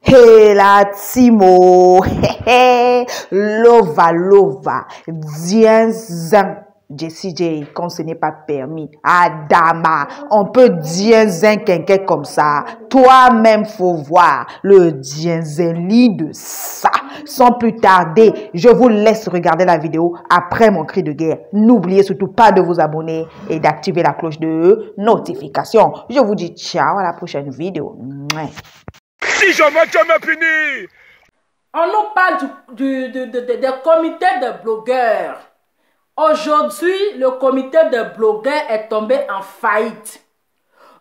Hela Timo, lova lova, dienzin, Jessie J, quand ce n'est pas permis, Adama, on peut dienzin quelqu'un comme ça, toi-même faut voir le dienzeli de ça. Sans plus tarder, je vous laisse regarder la vidéo après mon cri de guerre. N'oubliez surtout pas de vous abonner et d'activer la cloche de notification. Je vous dis ciao à la prochaine vidéo. Si jamais tu me punis. On nous parle des comités de blogueurs. Aujourd'hui, le comité de blogueurs est tombé en faillite.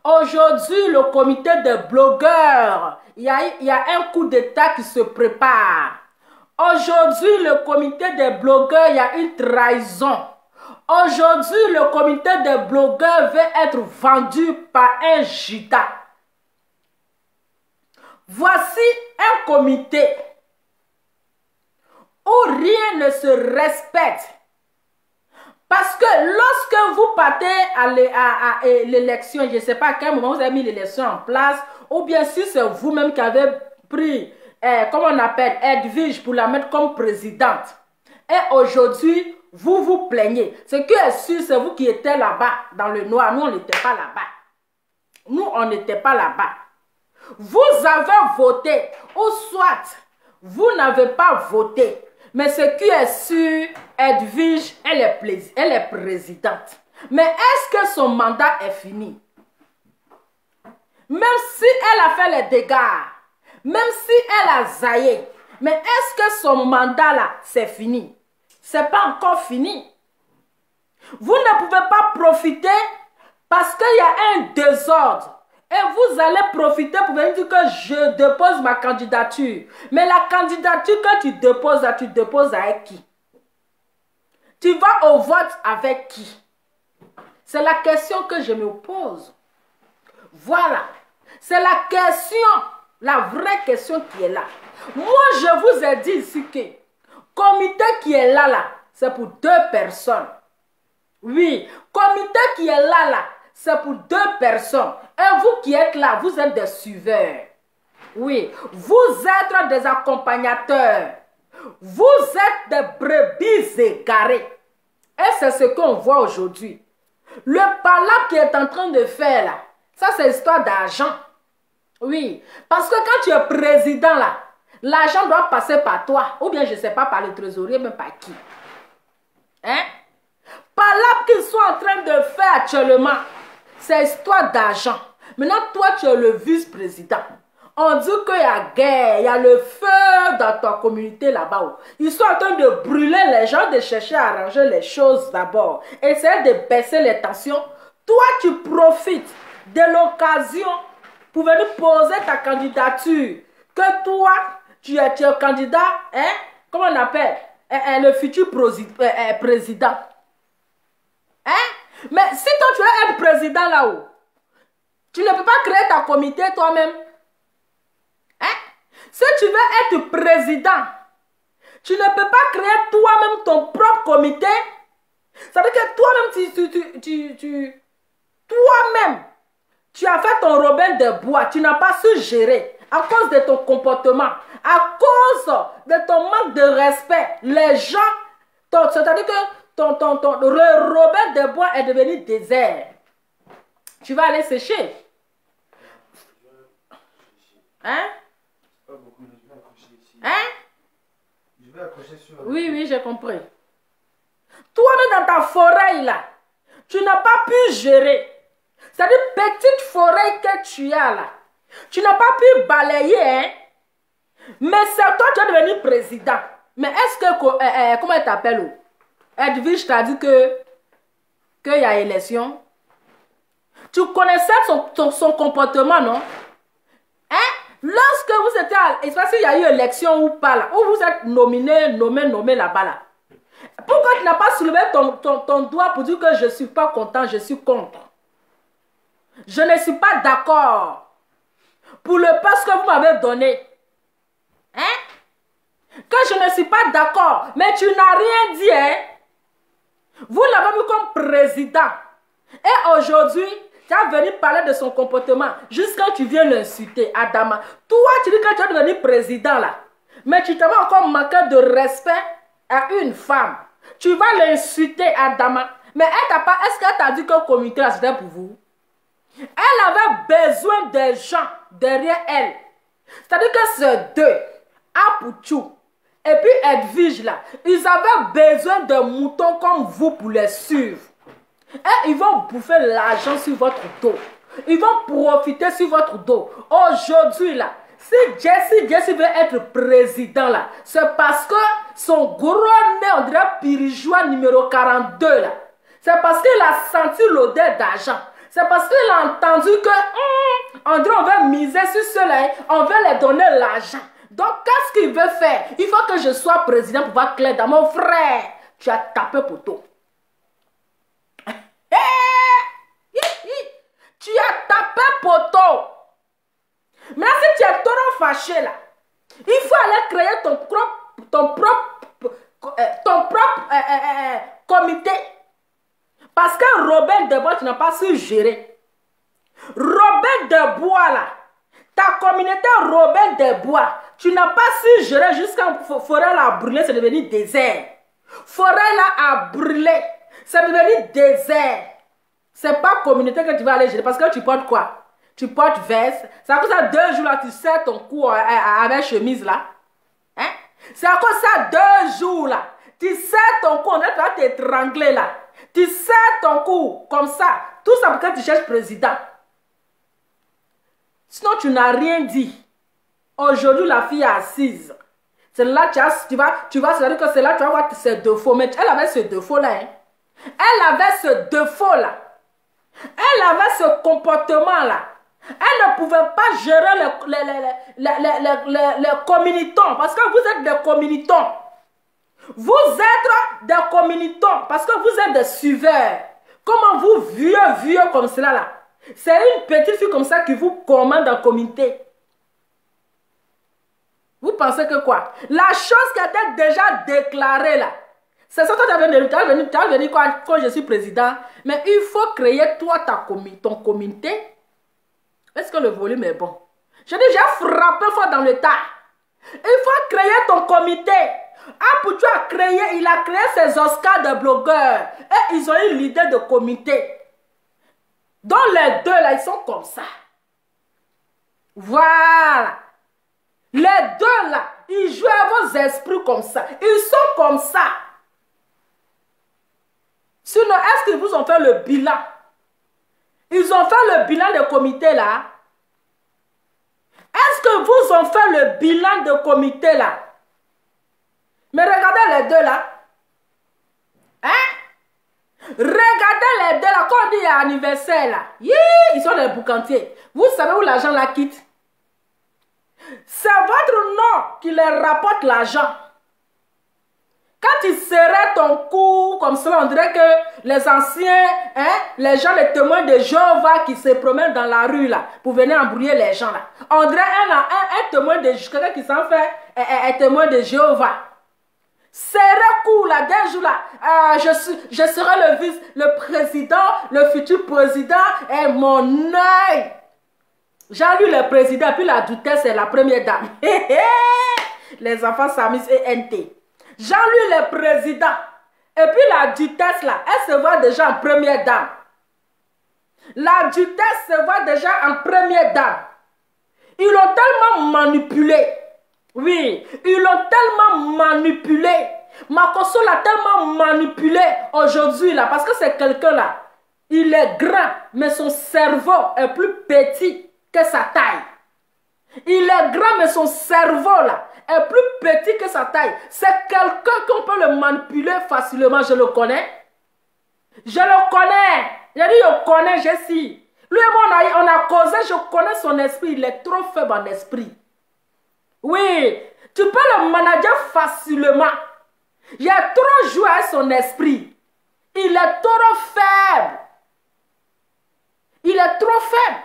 Aujourd'hui, le comité de blogueurs, il y a un coup d'État qui se prépare. Aujourd'hui, le comité des blogueurs, il y a une trahison. Aujourd'hui, le comité des blogueurs veut être vendu par un gita. Voici un comité où rien ne se respecte. Parce que lorsque vous partez à l'élection, je ne sais pas à quel moment vous avez mis l'élection en place, ou bien si c'est vous-même qui avez pris, comment on appelle, Edwige pour la mettre comme présidente. Et aujourd'hui, vous vous plaignez. Ce qui est sûr, c'est vous qui étiez là-bas, dans le noir. Nous, on n'était pas là-bas. Nous, on n'était pas là-bas. Vous avez voté, ou soit vous n'avez pas voté. Mais ce qui est sûr, Edwige, elle est présidente. Mais est-ce que son mandat est fini? Même si elle a fait les dégâts, même si elle a zaillé, mais est-ce que son mandat là, c'est fini? C'est pas encore fini. Vous ne pouvez pas profiter parce qu'il y a un désordre. Et vous allez profiter pour venir dire que je dépose ma candidature. Mais la candidature que tu déposes avec qui? Tu vas au vote avec qui? C'est la question que je me pose. Voilà. C'est la question, la vraie question qui est là. Moi, je vous ai dit ici que le comité qui est là, c'est pour 2 personnes. Oui, comité qui est là, c'est pour 2 personnes. Et vous qui êtes là, vous êtes des suiveurs. Oui, vous êtes des accompagnateurs. Vous êtes des brebis égarées. Et c'est ce qu'on voit aujourd'hui. Le palabre qui est en train de faire là, ça c'est histoire d'argent. Oui, parce que quand tu es président là, l'argent doit passer par toi. Ou bien je ne sais pas, par le trésorier, mais par qui. Hein? Palabre qu'ils sont en train de faire actuellement, c'est histoire d'argent. Maintenant, toi, tu es le vice-président. On dit qu'il y a guerre, il y a le feu dans ta communauté là-bas. Ils sont en train de brûler les gens, de chercher à arranger les choses d'abord. Essayer de baisser les tensions. Toi, tu profites de l'occasion pour venir poser ta candidature. Que toi, tu es candidat, hein? Comment on appelle? Le futur président. Hein? Mais si toi tu veux être président là-haut, tu ne peux pas créer ta comité toi-même. Hein? Si tu veux être président, tu ne peux pas créer toi-même ton propre comité. Ça veut dire que toi-même, toi-même, tu as fait ton Robin de bois. Tu n'as pas su gérer à cause de ton comportement, à cause de ton manque de respect. Les gens, c'est-à-dire que le Robin de bois est devenu désert. Tu vas aller sécher. Hein? Hein? Je vais accrocher sur... Oui, j'ai compris. Toi-même dans ta forêt là, tu n'as pas pu gérer. C'est-à-dire petite forêt que tu as là. Tu n'as pas pu balayer, hein? Mais c'est toi qui es devenu président. Mais est-ce que, comment elle t'appelle? Edwige t'a dit qu'il y a élection. Tu connaissais son comportement, non? Hein? Lorsque vous étiez à... Est-ce qu'il y a eu élection ou pas là? Ou vous êtes nommé là-bas là? Pourquoi tu n'as pas soulevé ton doigt pour dire que je ne suis pas content, je suis contre? Je ne suis pas d'accord pour le poste que vous m'avez donné. Hein? Que je ne suis pas d'accord, mais tu n'as rien dit, hein? Vous l'avez mis comme président. Et aujourd'hui, Tu as venu parler de son comportement jusqu'à tu viens l'insulter, Adama. Toi, tu dis que tu es devenu président là. Mais tu t'avais encore manqué de respect à une femme. Tu vas l'insulter, Adama. Mais elle t'a pas. Est-ce qu'elle t'a dit que le comité là c'était pour vous? Elle avait besoin des gens derrière elle. C'est-à-dire que ces deux, Apouchou et puis Edwige là, ils avaient besoin de moutons comme vous pour les suivre. Et ils vont bouffer l'argent sur votre dos. Ils vont profiter sur votre dos. Aujourd'hui là, si Jesse veut être président là, c'est parce que son gros nez, on dirait Pirijoua numéro 42 là. C'est parce qu'il a senti l'odeur d'argent. C'est parce qu'il a entendu que on dirait on veut miser sur cela, on veut les donner l'argent. Donc qu'est-ce qu'il veut faire? Il faut que je sois président pour voir clair dans mon frère. Tu as tapé poteau. Tu as tapé poteau. Mais si tu es trop fâché là, il faut aller créer ton propre comité. Parce que Robin Desbois, tu n'as pas su gérer. Robin Desbois là, ta communauté Robin Desbois, tu n'as pas su gérer jusqu'à forêt là a brûlé, c'est devenu désert. Forêt là a brûlé, c'est devenu désert. C'est pas communauté que tu vas aller gérer parce que tu portes quoi? Tu portes veste. C'est à cause ça 2 jours là, tu serres ton cou avec chemise là. Hein? C'est à cause ça 2 jours là, tu serres ton cou, on va t'étrangler là. Tu serres ton cou comme ça. Tout ça parce que tu cherches président. Sinon tu n'as rien dit. Aujourd'hui la fille est assise. C'est là tu vas, c'est-à-dire que c'est là tu vas voir ses défauts. Mais elle avait ce défaut là. Hein? Elle avait ce défaut là. Elle avait ce comportement là. Elle ne pouvait pas gérer les communicants. Parce que vous êtes des communicants. Vous êtes des communicants. Parce que vous êtes des suiveurs. Comment vous, vieux comme cela là. C'est une petite fille comme ça qui vous commande en communauté. Vous pensez que quoi? La chose qui était déjà déclarée là. C'est ça que tu as venu quand je suis président. Mais il faut créer toi ton comité. Est-ce que le volume est bon? Je dis, j'ai frappé fort dans le tas. Il faut créer ton comité. Apouchou il a créé ses Oscars de blogueurs. Et ils ont eu l'idée de comité. Donc les deux là, ils sont comme ça. Voilà. Les deux là, ils jouent à vos esprits comme ça. Ils sont comme ça. Sinon, est-ce qu'ils vous ont fait le bilan? Ils ont fait le bilan de comité là. Est-ce que vous ont fait le bilan de comité là? Mais regardez les deux là. Hein? Regardez les deux là. Quand on dit anniversaire là. Ils sont des boucantiers. Vous savez où l'argent la quitte? C'est votre nom qui leur rapporte l'argent. Quand tu serrais ton cou comme cela, on dirait que les anciens, hein, les gens, les témoins de Jéhovah qui se promènent dans la rue là, pour venir embrouiller les gens là. On dirait un témoin de quelqu'un qui s'en fait un témoin de Jéhovah. Serrer cou là, d'un jour là, je serai le président, le futur président, et mon œil. Jean-Louis le président, puis la doutesse c'est la première dame. Les enfants Samis et NT. Jean-Louis le président. Et puis la duchesse là, elle se voit déjà en première dame. La duchesse se voit déjà en première dame. Ils l'ont tellement manipulé. Oui, ils l'ont tellement manipulé. Makosso l'a tellement manipulé aujourd'hui là. Parce que c'est quelqu'un là. Il est grand, mais son cerveau est plus petit que sa taille. Il est grand, mais son cerveau là est plus petit que sa taille. C'est quelqu'un qu'on peut le manipuler facilement. Je le connais. Je le connais. J'ai dit, je connais, Jesse. Lui et moi, on a causé, je connais son esprit. Il est trop faible en esprit. Oui, tu peux le manager facilement. Il a trop joué à son esprit. Il est trop faible. Il est trop faible.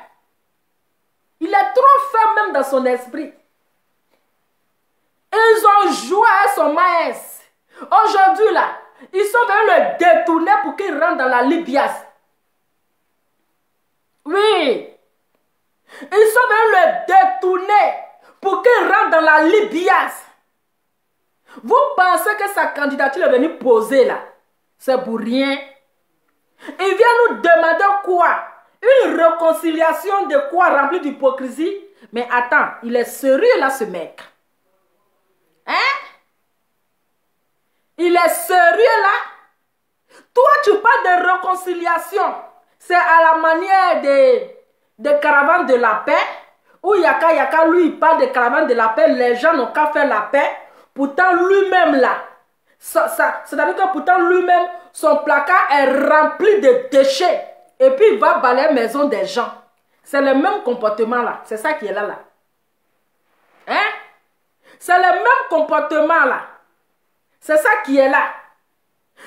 Il est trop faible même dans son esprit. Ils ont joué à son maïs. Aujourd'hui, là, ils sont venus le détourner pour qu'il rentre dans la Libias. Oui. Ils sont venus le détourner pour qu'il rentre dans la libiase. Vous pensez que sa candidature est venue poser là? C'est pour rien. Il vient nous demander quoi? Une réconciliation de quoi remplie d'hypocrisie? Mais attends, il est sérieux là ce mec. Hein? Il est sérieux là? Toi tu parles de réconciliation. C'est à la manière de caravane de la paix. Où Yaka lui il parle de caravane de la paix. Les gens n'ont qu'à faire la paix. Pourtant lui-même là. C'est-à-dire que pourtant lui-même, son placard est rempli de déchets. Et puis il va balayer la maison des gens. C'est le même comportement là. C'est ça qui est là. Hein? C'est le même comportement là. C'est ça qui est là.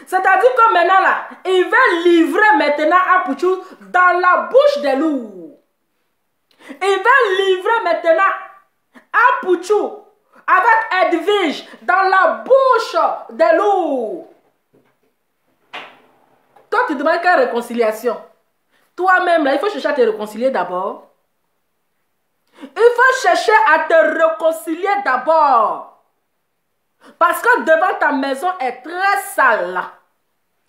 C'est-à-dire que maintenant là, il va livrer maintenant Apouchou dans la bouche des loups. Il va livrer maintenant Apouchou avec Edwige dans la bouche des loups. Toi, tu demandes quelle réconciliation? Toi-même, là, il faut chercher à te réconcilier d'abord. Il faut chercher à te réconcilier d'abord. Parce que devant ta maison est très sale.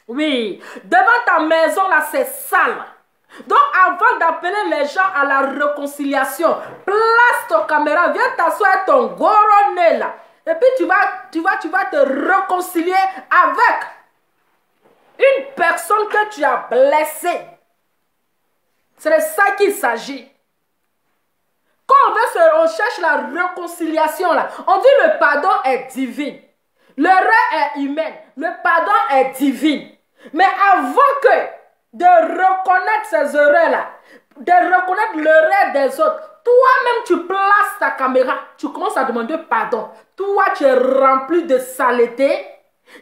Oui, devant ta maison, là, c'est sale. Donc, avant d'appeler les gens à la réconciliation, place ton caméra, viens t'asseoir avec ton gros nez là. Et puis, tu vas te réconcilier avec une personne que tu as blessée. C'est de ça qu'il s'agit. Quand on cherche la réconciliation là, on dit le pardon est divin. L'erreur est humaine. Le pardon est divin. Mais avant que de reconnaître ces erreurs-là, de reconnaître l'erreur des autres, toi-même tu places ta caméra, tu commences à demander pardon. Toi, tu es rempli de saleté,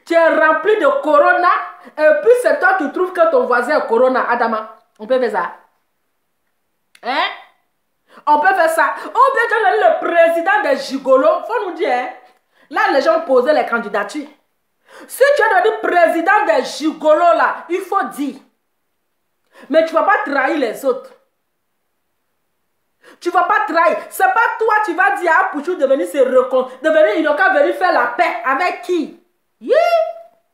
tu es rempli de corona, et puis c'est toi qui trouves que ton voisin est corona. Adama, on peut faire ça? Hein? On peut faire ça. Ou bien tu as le président des gigolos, faut nous dire, hein? Là les gens posaient les candidatures. Si tu es devenu président des gigolos là, il faut dire. Mais tu ne vas pas trahir les autres. Tu ne vas pas trahir. Ce n'est pas toi, tu vas dire à Pouchou de venir se réconcilier, de venir, il n'a qu'à venir faire la paix. Avec qui?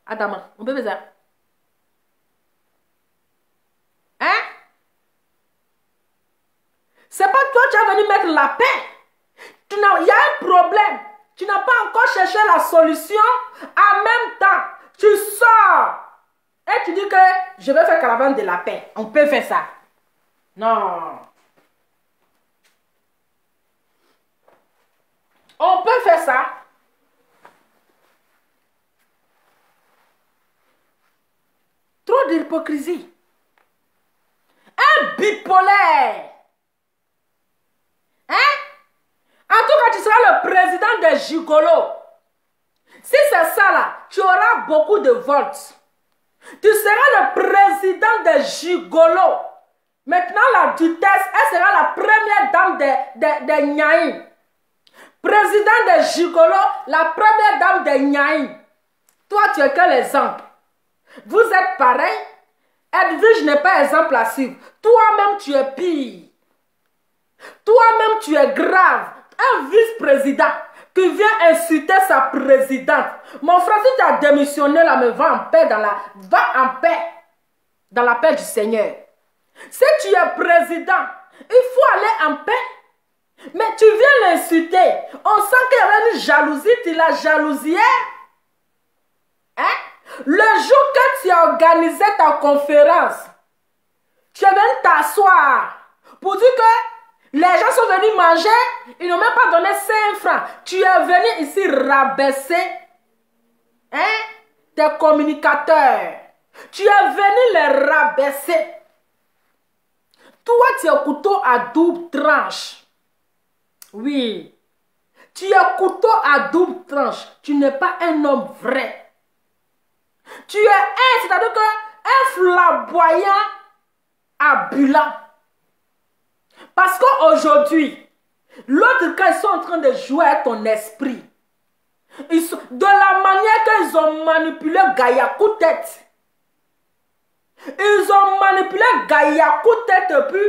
Adama, on peut faire ça. Hein? Ce n'est pas toi qui vas venir mettre la paix. Il y a un problème. Tu n'as pas encore cherché la solution. En même temps, tu sors. Et tu dis que je vais faire caravane de la paix. On peut faire ça. Non. On peut faire ça. Trop d'hypocrisie. Un bipolaire. Hein? En tout cas, tu seras le président des gigolos. Si c'est ça là, tu auras beaucoup de votes. Tu seras le président des gigolos. Maintenant, la Dutesse, elle sera la première dame des Nyaï. Président des gigolos, la première dame des Nyaï. Toi, tu es que l'exemple. Vous êtes pareil. Edwige n'est pas exemple à suivre. Toi-même, tu es pire. Toi-même, tu es grave. Un vice-président qui vient insulter sa présidente. Mon frère, si tu as démissionné là, mais va en paix va en paix dans la paix du Seigneur. Si tu es président, il faut aller en paix. Mais tu viens l'insulter. On sent qu'il y avait une jalousie, tu l'as jalousié. Hein? Le jour que tu as organisé ta conférence, tu es venu t'asseoir pour dire que les gens sont venus manger, ils n'ont même pas donné 5 francs. Tu es venu ici rabaisser tes communicateurs. Tu es venu les rabaisser. Toi, tu es couteau à double tranche. Oui. Tu es couteau à double tranche. Tu n'es pas un homme vrai. Tu es c'est-à-dire un flamboyant ambulant. Parce qu'aujourd'hui, l'autre cas, ils sont en train de jouer avec ton esprit. De la manière qu'ils ont manipulé Gaïa coup tête. Ils ont manipulé Gayakou tête pu.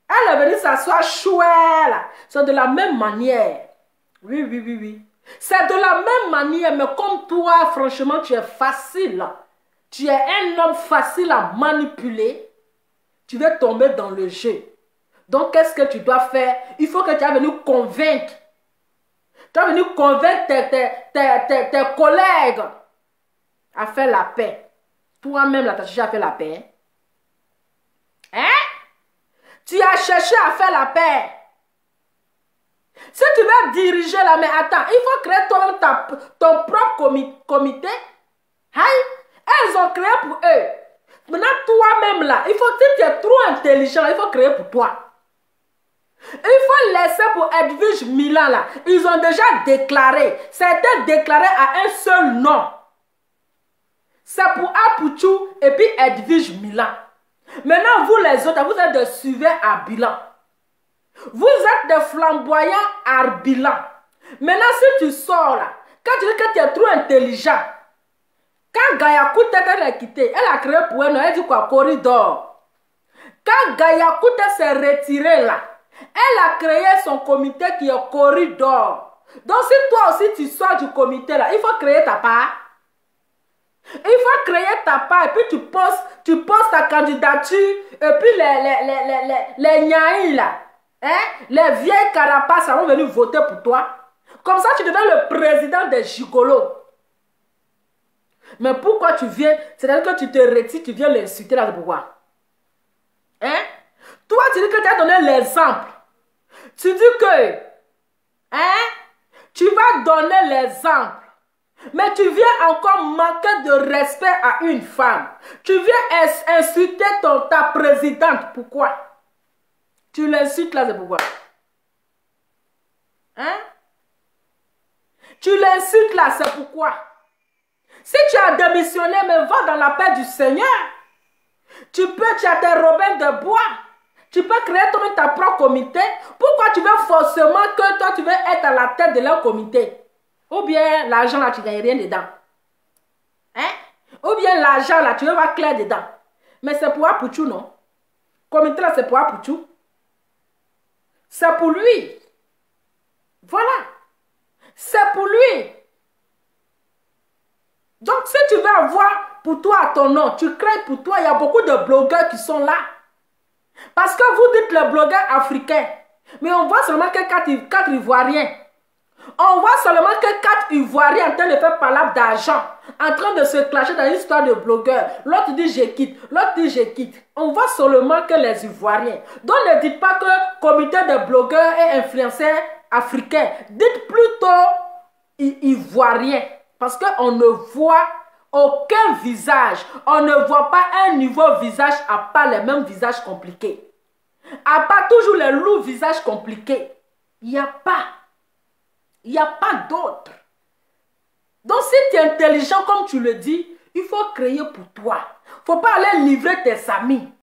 Elle est venue s'asseoir chouette là. C'est de la même manière. Oui, oui, oui, oui. C'est de la même manière, mais comme toi, franchement, tu es facile. Tu es un homme facile à manipuler. Tu vas tomber dans le jeu. Donc, qu'est-ce que tu dois faire? Il faut que tu aies venu convaincre. Tu as venu convaincre tes collègues à faire la paix. Toi-même, là, tu as cherché à faire la paix. Hein? Tu as cherché à faire la paix. Si tu veux diriger là, mais attends, il faut créer toi-même ton propre comité. Hein? Elles ont créé pour eux. Maintenant, toi-même là, il faut, si tu es trop intelligent, il faut créer pour toi. Il faut laisser pour Edwige Milan là. Ils ont déjà déclaré. C'était déclaré à un seul nom. C'est pour Apouchou et puis Edwige Milan. Maintenant, vous les autres, vous êtes des suiveurs à bilan. Vous êtes des flamboyants à bilan. Maintenant, si tu sors là, quand tu dis que tu es trop intelligent, quand Gayakou elle a quitté, elle a créé pour elle, elle dit quoi? Corridor. Quand Gayakou s'est retiré là, elle a créé son comité qui est Corridor. Donc, si toi aussi tu sors du comité là, il faut créer ta part. Il faut créer ta part et puis tu poses ta candidature et puis les nyaïs là, hein, les vieilles carapaces vont venir voter pour toi. Comme ça, tu deviens le président des gigolos. Mais pourquoi tu viens? C'est-à-dire que tu te retires, tu viens l'insulter là, pourquoi? Hein? Toi, tu dis que tu as donné l'exemple. Tu dis que, hein, tu vas donner l'exemple. Mais tu viens encore manquer de respect à une femme. Tu viens insulter ta présidente. Pourquoi? Tu l'insultes là, c'est pourquoi? Hein? Tu l'insultes là, c'est pourquoi? Si tu as démissionné, mais va dans la paix du Seigneur. Tu as tes Robin de bois. Tu peux créer toi-même ta propre comité. Pourquoi tu veux forcément que toi, tu veux être à la tête de leur comité? Ou bien l'argent là, tu ne gagnes rien dedans. Hein? Ou bien l'argent là, tu veux voir clair dedans. Mais c'est pour Apouchou, non? Comité là, c'est pour Apouchou. C'est pour lui. Voilà. C'est pour lui. Donc, si tu veux avoir pour toi ton nom, tu crées pour toi, il y a beaucoup de blogueurs qui sont là. Parce que vous dites les blogueurs africains. Mais on voit seulement que 4 Ivoiriens. On voit seulement que 4 Ivoiriens en train de faire palabre d'argent, en train de se clasher dans une histoire de blogueurs. L'autre dit je quitte, l'autre dit je quitte. On voit seulement que les Ivoiriens. Donc ne dites pas que comité de blogueurs et influenceurs africains. Dites plutôt Ivoiriens. Parce qu'on ne voit aucun visage. On ne voit pas un niveau visage à part les mêmes visages compliqués. À part toujours les loups visages compliqués. Il n'y a pas. Il n'y a pas d'autre. Donc si tu es intelligent comme tu le dis, il faut créer pour toi. Il ne faut pas aller livrer tes amis.